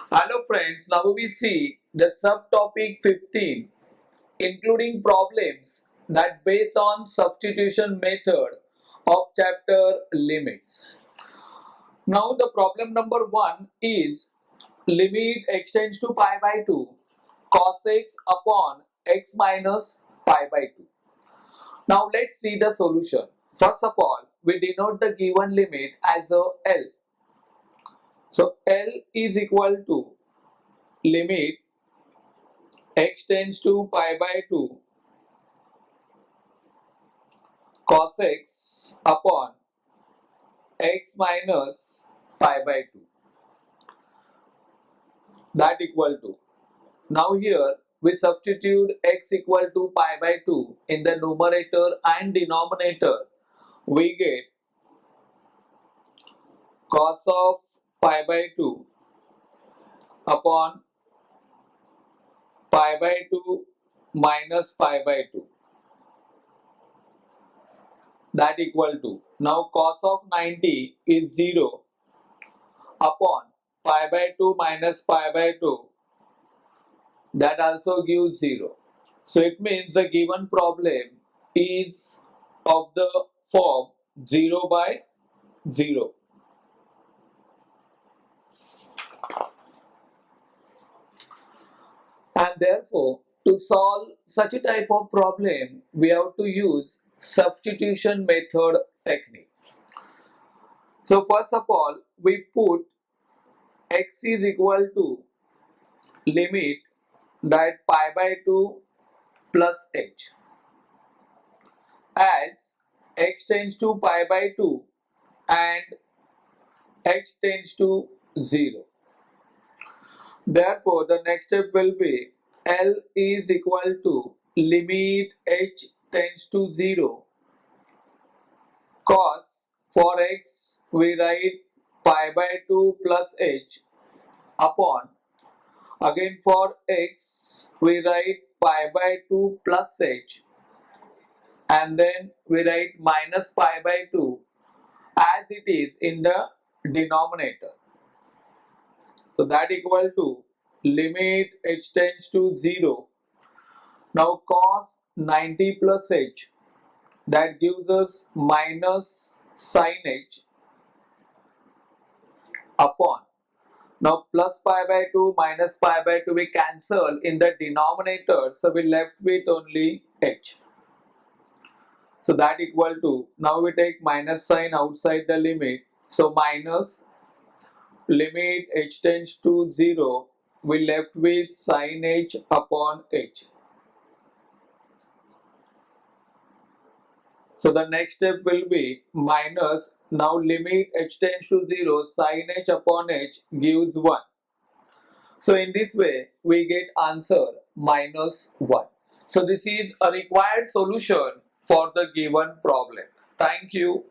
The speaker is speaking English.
Hello friends, now we see the subtopic 15 including problems that based on substitution method of chapter limits. Now the problem number 1 is limit x tends to pi by 2 cos x upon x minus pi by 2. Now let's see the solution. First of all, we denote the given limit as a L. So L is equal to limit x tends to pi by 2 cos x upon x minus pi by 2, that equal to, now here we substitute x equal to pi by 2 in the numerator and denominator. We get cos of pi by 2 upon pi by 2 minus pi by 2, that equal to, now cos of 90 is 0 upon pi by 2 minus pi by 2, that also gives 0. So it means the given problem is of the form 0 by 0. And therefore, to solve such a type of problem, we have to use substitution method technique. So first of all, we put x is equal to limit that pi by 2 plus h as x tends to pi by 2 and h tends to 0. Therefore, the next step will be L is equal to limit h tends to 0 cos, for x we write pi by 2 plus h upon, again for x we write pi by 2 plus h, and then we write minus pi by 2 as it is in the denominator. So that equal to limit h tends to 0. Now cos 90 plus h, that gives us minus sin h upon, now plus pi by 2 minus pi by 2 we cancel in the denominator, so we left with only h. So that equal to, now we take minus sign outside the limit, so minus limit h tends to 0, we left with sin h upon h. So the next step will be minus, now limit h tends to 0, sin h upon h gives 1. So in this way we get answer minus 1. So this is a required solution for the given problem. Thank you.